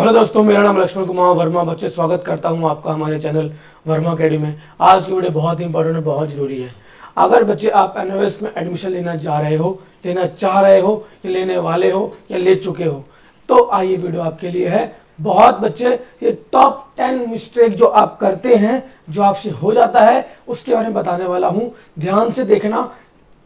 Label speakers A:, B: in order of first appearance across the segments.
A: Hello दोस्तों, मेरा नाम लक्ष्मण कुमार वर्मा। बच्चे, स्वागत करता हूं आपका हमारे चैनल वर्मा अकेडमी में। आज की वीडियो बहुत ही इंपॉर्टेंट और बहुत जरूरी है। अगर बच्चे आप एनओएस में एडमिशन लेना जा रहे हो, लेना चाह रहे हो, या लेने वाले हो, या ले चुके हो, तो आइए वीडियो आपके लिए है। बहुत बच्चे ये टॉप 10 मिस्टेक जो आप करते हैं, जो आपसे हो जाता है, उसके बारे में बताने वाला हूँ। ध्यान से देखना,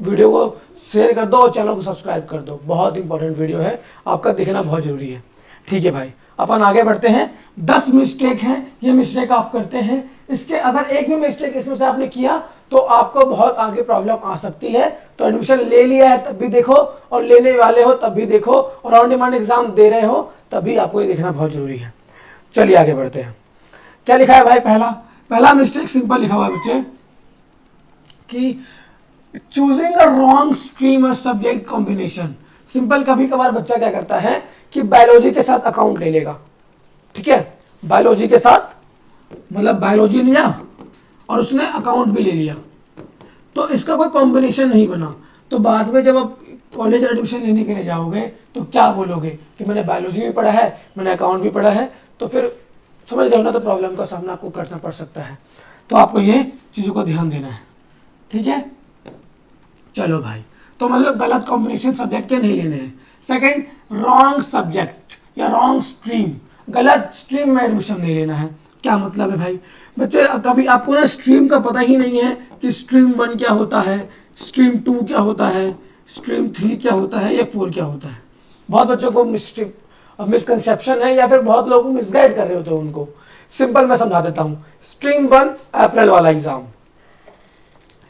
A: वीडियो को शेयर कर दो और चैनल को सब्सक्राइब कर दो। बहुत इंपॉर्टेंट वीडियो है, आपका देखना बहुत जरूरी है। ठीक है भाई, अपन आगे बढ़ते हैं। 10 मिस्टेक हैं, ये मिस्टेक आप करते हैं। इसके अगर एक भी मिस्टेक इसमें से आपने किया तो आपको बहुत आगे प्रॉब्लम आ सकती है। तो एडमिशन ले लिया है तब भी देखो, और लेने वाले हो तब भी देखो, और ऑन डिमांड एग्जाम दे रहे हो तब भी आपको ये देखना बहुत जरूरी है। चलिए आगे बढ़ते हैं। क्या लिखा है भाई? पहला मिस्टेक सिंपल लिखा हुआ है बच्चे कि चूजिंग अ रॉन्ग स्ट्रीम और सब्जेक्ट कॉम्बिनेशन। सिंपल, कभी कभार बच्चा क्या करता है कि बायोलॉजी के साथ अकाउंट ले लेगा। ठीक है, बायोलॉजी के साथ मतलब बायोलॉजी लिया और उसने अकाउंट भी ले लिया, तो इसका कोई कॉम्बिनेशन नहीं बना। तो बाद में जब आप कॉलेज एडमिशन लेने के लिए जाओगे तो क्या बोलोगे कि मैंने बायोलॉजी भी पढ़ा है, मैंने अकाउंट भी पढ़ा है, तो फिर समझ रहे हो ना, तो प्रॉब्लम का सामना आपको करना पड़ सकता है। तो आपको ये चीज़ों को ध्यान देना है। ठीक है, चलो भाई, तो मतलब गलत कॉम्बिनेशन सब्जेक्ट के नहीं लेने हैं। सेकंड, रॉन्ग सब्जेक्ट या रॉन्ग स्ट्रीम, गलत स्ट्रीम में एडमिशन नहीं लेना है। क्या मतलब है भाई? बच्चे, कभी आपको ना स्ट्रीम का पता ही नहीं है कि स्ट्रीम 1 क्या होता है, स्ट्रीम 2 क्या होता है, स्ट्रीम 3 क्या होता है, या 4 क्या होता है। बहुत बच्चों को मिसकंसेप्शन है, या फिर बहुत लोग मिसगाइड कर रहे होते हैं उनको। सिंपल मैं समझा देता हूँ। स्ट्रीम 1 अप्रैल वाला एग्जाम,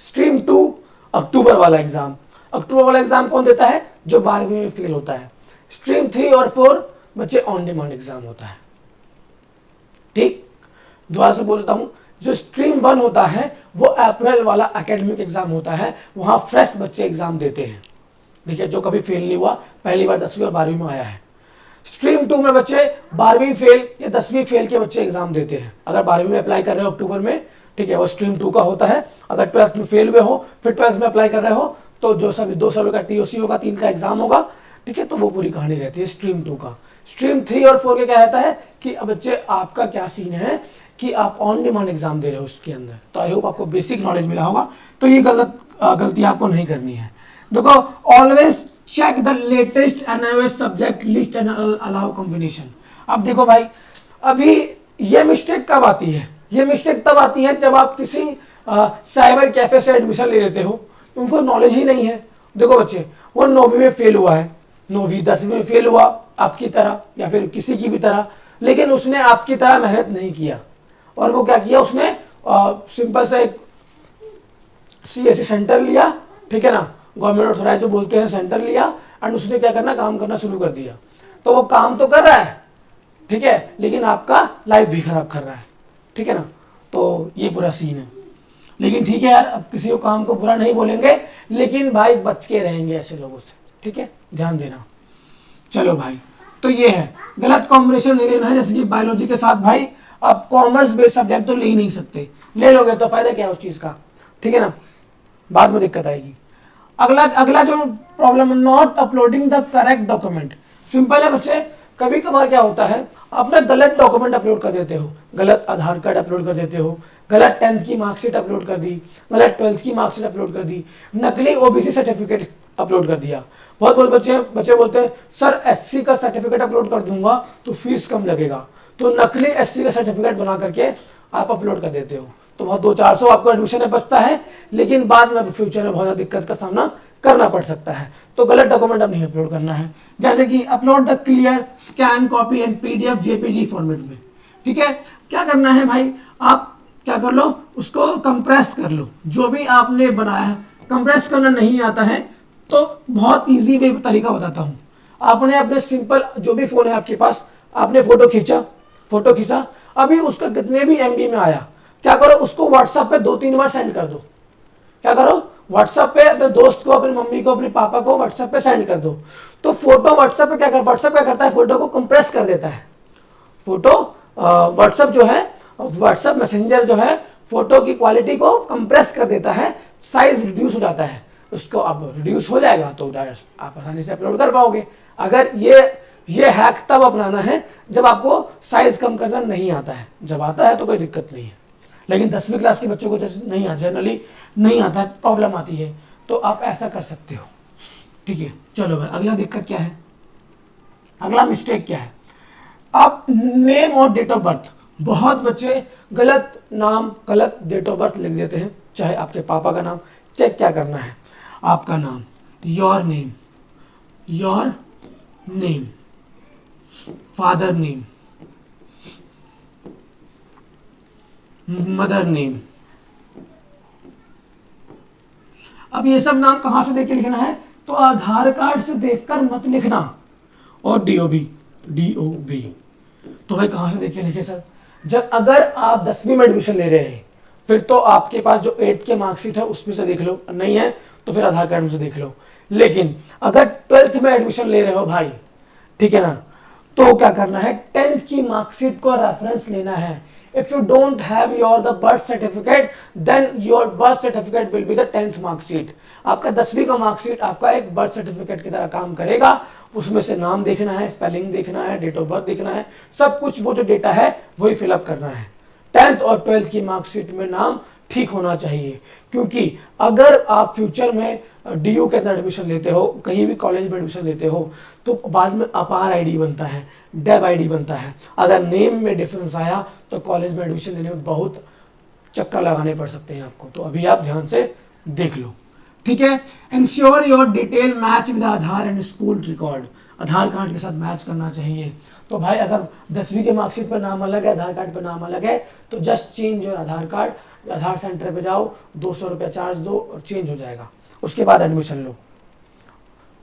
A: स्ट्रीम 2 अक्टूबर वाला एग्जाम। अक्टूबर वाला एग्जाम कौन देता है? जो 12वीं में फेल होता है। स्ट्रीम 3 और 4 बच्चे ऑन डिमांड एग्जाम होता है। ठीक, दोबारा से बोलता हूं, जो स्ट्रीम 1 होता है वो अप्रैल वाला एकेडमिक एग्जाम होता है, वहां फ्रेश बच्चे एग्जाम देते हैं। ठीक है, जो कभी फेल नहीं हुआ, पहली बार 10वीं और 12वीं में आया है। स्ट्रीम 2 में बच्चे 12वीं फेल या 10वीं फेल के बच्चे एग्जाम देते हैं। अगर 12वीं में अप्लाई कर रहे हो अक्टूबर में, ठीक है, वो स्ट्रीम 2 का होता है। अगर 12th में फेल हुए हो, फिर 12th में अप्लाई कर रहे हो, तो जो सभी 2 सालों का टीओसी होगा, 3 का एग्जाम होगा। ठीक है, तो वो पूरी कहानी रहती है स्ट्रीम 2 का। स्ट्रीम 3 और 4 के क्या रहता है कि बच्चे आपका क्या सीन है कि आप ऑन डिमांड एग्जाम दे रहे हो उसके अंदर। तो आई होप आपको बेसिक नॉलेज मिला होगा। तो ये गलती आपको नहीं करनी है। देखो, always check the latest NOS subject list and allow combination. अब देखो भाई, अभी ये मिस्टेक कब आती है? ये मिस्टेक तब आती है जब आप किसी साइबर कैफे से एडमिशन ले लेते हो, उनको नॉलेज ही नहीं है। देखो बच्चे, वो 9वीं में फेल हुआ है, 9वीं 10वीं में फेल हुआ आपकी तरह या फिर किसी की भी तरह, लेकिन उसने आपकी तरह मेहनत नहीं किया। और वो क्या किया उसने? सिंपल सा एक सीएससी सेंटर लिया, ठीक है ना, गवर्नमेंट ऑथोराइज जो बोलते हैं, सेंटर लिया, एंड उसने क्या करना, काम करना शुरू कर दिया। तो वो काम तो कर रहा है, ठीक है, लेकिन आपका लाइफ भी खराब कर रहा है। ठीक है ना, तो ये पूरा सीन है। लेकिन ठीक है यार, अब किसी को काम को बुरा नहीं बोलेंगे, लेकिन भाई बच के रहेंगे ऐसे लोगों से। ठीक है, ध्यान देना। चलो भाई, तो ये है, गलत कॉम्बिनेशन नहीं लेना है। जैसे कि बायोलॉजी के साथ भाई आप कॉमर्स बेस्ड सब्जेक्ट तो ले ही नहीं सकते, ले लोगे तो फायदा क्या है उस चीज का? ठीक है ना, बाद में दिक्कत आएगी। अगला अगला जो problem, not uploading the correct document. Simple है बच्चे, कभी कभार क्या होता है, आपने गलत डॉक्यूमेंट अपलोड कर देते हो, गलत आधार कार्ड अपलोड कर देते हो, गलत 10th की मार्कशीट अपलोड कर दी, गलत 12th की मार्कशीट अपलोड कर दी, नकली ओबीसी सर्टिफिकेट अपलोड कर दिया। बहुत बहुत बच्चे बोलते हैं सर एससी का सर्टिफिकेट अपलोड कर दूंगा तो फीस कम लगेगा, तो नकली एससी का सर्टिफिकेट बना करके आप अपलोड कर देते हो। तो बहुत 200-400 आपको एडमिशन में बचता है, लेकिन बाद में फ्यूचर में बहुत दिक्कत का सामना करना पड़ सकता है। तो गलत डॉक्यूमेंट अब नहीं अपलोड करना है। जैसे कि upload the clear scan copy and PDF JPG format में। ठीक है, क्या करना है भाई, आप क्या कर लो, उसको कंप्रेस कर लो। जो भी आपने बनाया है, कंप्रेस करना नहीं आता है तो बहुत इजी वे तरीका बताता हूँ। आपने अपने सिंपल जो भी फोन है आपके पास, आपने फोटो खींचा, अभी उसका कितने भी एमबी में आया, क्या करो, उसको व्हाट्सएप पे 2-3 बार सेंड कर दो। क्या करो, व्हाट्सएप पे अपने दोस्त को, अपनी मम्मी को, अपने पापा को व्हाट्सएप पे सेंड कर दो। तो फोटो व्हाट्सएप पे व्हाट्सएप क्या करता है, फोटो को कंप्रेस कर देता है। फोटो व्हाट्सएप जो है, व्हाट्सएप मैसेंजर जो है, फोटो की क्वालिटी को कंप्रेस कर देता है, साइज रिड्यूस हो जाता है। उसको अब रिड्यूस हो जाएगा तो आप आसानी से अपलोड कर पाओगे। अगर ये ये हैक तब अपनाना है जब आपको साइज कम करना नहीं आता है। जब आता है तो कोई दिक्कत नहीं है, लेकिन 10वीं क्लास के बच्चों को जैसे नहीं आता, जनरली नहीं आता है, प्रॉब्लम आती है, तो आप ऐसा कर सकते हो। ठीक है, चलो भाई अगला दिक्कत क्या है, अगला मिस्टेक क्या है, आप नेम और डेट ऑफ बर्थ, बहुत बच्चे गलत नाम गलत डेट ऑफ बर्थ लिख देते हैं। चाहे आपके पापा का नाम, चेक क्या करना है, आपका नाम, your name, father name, mother name. अब ये सब नाम कहां से देख के लिखना है, तो आधार कार्ड से देखकर मत लिखना, और डीओबी तो भाई कहां से देख के लिखे सर, जब अगर आप 10वीं में एडमिशन ले रहे हैं फिर तो आपके पास जो 8 के मार्कशीट है उसमें से देख लो, नहीं है तो फिर आधार कार्ड में से देख लो। लेकिन अगर 12th में एडमिशन ले रहे हो भाई, ठीक है ना, तो क्या करना है, 10th की मार्कशीट को रेफरेंस लेना है। If you don't have the birth certificate, then your birth certificate will be the 10th marksheet। आपका 10वीं का मार्कशीट आपका एक बर्थ सर्टिफिकेट की तरह काम करेगा। उसमें से नाम देखना है, स्पेलिंग देखना है, डेट ऑफ बर्थ देखना है, सब कुछ वो जो डेटा है वही फिलअप करना है। 10th और 12th की मार्कशीट में नाम ठीक होना चाहिए, क्योंकि अगर आप फ्यूचर में डीयू के अंदर एडमिशन लेते हो, कहीं भी कॉलेज में एडमिशन लेते हो, तो बाद में अपार आईडी बनता है, डेब आईडी बनता है। अगर नेम में डिफरेंस आया तो कॉलेज में एडमिशन लेने में बहुत चक्कर लगाने पड़ सकते हैं आपको, तो अभी आप ध्यान से देख लो। ठीक है, ensure your detail match with Aadhaar and school record, Aadhaar card के साथ मैच करना चाहिए। तो भाई अगर 10वीं के मार्कशीट पर नाम अलग है, आधार कार्ड पर नाम अलग है, तो just change your Aadhaar card, Aadhaar centre पे जाओ, 200 रुपया चार्ज दो और चेंज हो जाएगा, उसके बाद एडमिशन लो,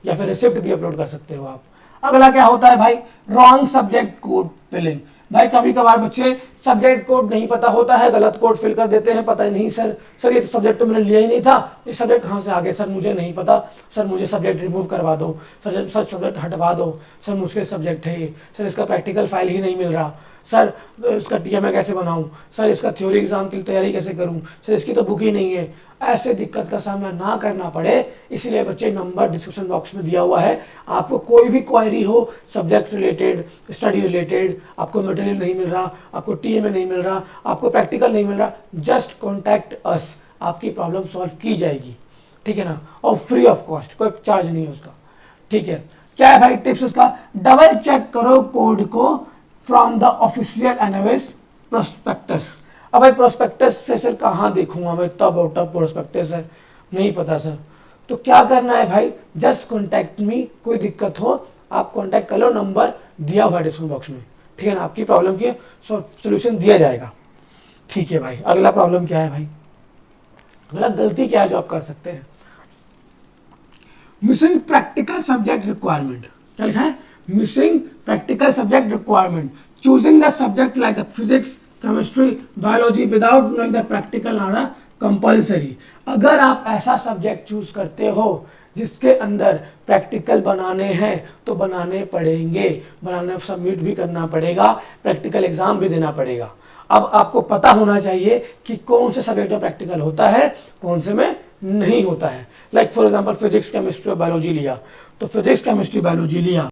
A: या फिर रिसिप्ट भी अपलोड कर सकते हो आप। अगला क्या होता है भाई, रॉन्ग सब्जेक्ट कोड फिलिंग। भाई कभी कभार बच्चे सब्जेक्ट कोड नहीं पता होता है, गलत कोड फिल कर देते हैं, पता ही नहीं सर ये तो सब्जेक्ट तो मैंने लिया ही नहीं था, ये सब्जेक्ट कहाँ से आ गए सर, मुझे नहीं पता सर, मुझे सब्जेक्ट रिमूव करवा दो सर, सब्जेक्ट हटवा दो सर, मुश्किल सब्जेक्ट है ये सर, इसका प्रैक्टिकल फाइल ही नहीं मिल रहा सर, इसका टीएमए कैसे बनाऊं सर, इसका थ्योरी एग्जाम की तैयारी कैसे करूं सर, इसकी तो बुक ही नहीं है। ऐसे दिक्कत का सामना ना करना पड़े, इसलिए बच्चे नंबर डिस्क्रिप्शन बॉक्स में दिया हुआ है। आपको कोई भी क्वेरी हो सब्जेक्ट रिलेटेड, स्टडी रिलेटेड, आपको मटेरियल नहीं मिल रहा, आपको टीएमए नहीं मिल रहा, आपको प्रैक्टिकल नहीं मिल रहा, जस्ट कॉन्टैक्ट अस, आपकी प्रॉब्लम सॉल्व की जाएगी। ठीक है ना, और फ्री ऑफ कॉस्ट, कोई चार्ज नहीं है उसका। ठीक है, क्या है भाई टिप्स उसका, डबल चेक करो कोड को फ्रॉम द ऑफिशियल एनएवएस प्रोस्पेक्टस। अब भाई प्रोस्पेक्टस से सर कहाँ देखूंगा मैं, तब आउट ऑफ प्रोस्पेक्टस है, नहीं पता सर, तो क्या करना है भाई, जस्ट कॉन्टैक्ट मी, कोई दिक्कत हो आप कॉन्टैक्ट कर लो, नंबर दिया हुआ है डिस्क्रिप्शन बॉक्स में। ठीक है ना, आपकी प्रॉब्लम की सोल्यूशन दिया जाएगा। ठीक है भाई, अगला प्रॉब्लम क्या है भाई, अगला गलती क्या है जो आप कर सकते हैं, मिसिंग प्रैक्टिकल सब्जेक्ट रिक्वायरमेंट। क्या लिखा है, missing practical subject requirement, choosing the subject like the physics, chemistry, biology without knowing the practical are compulsory. अगर आप ऐसा सब्जेक्ट चूज करते हो जिसके अंदर प्रैक्टिकल बनाने हैं तो बनाने पड़ेंगे, बनाने सबमिट भी करना पड़ेगा, प्रैक्टिकल एग्जाम भी देना पड़ेगा। अब आपको पता होना चाहिए कि कौन से सब्जेक्ट में प्रैक्टिकल होता है, कौन से में नहीं होता है। Like for example physics chemistry और बायोलॉजी लिया, तो फिजिक्स केमिस्ट्री बायोलॉजी लिया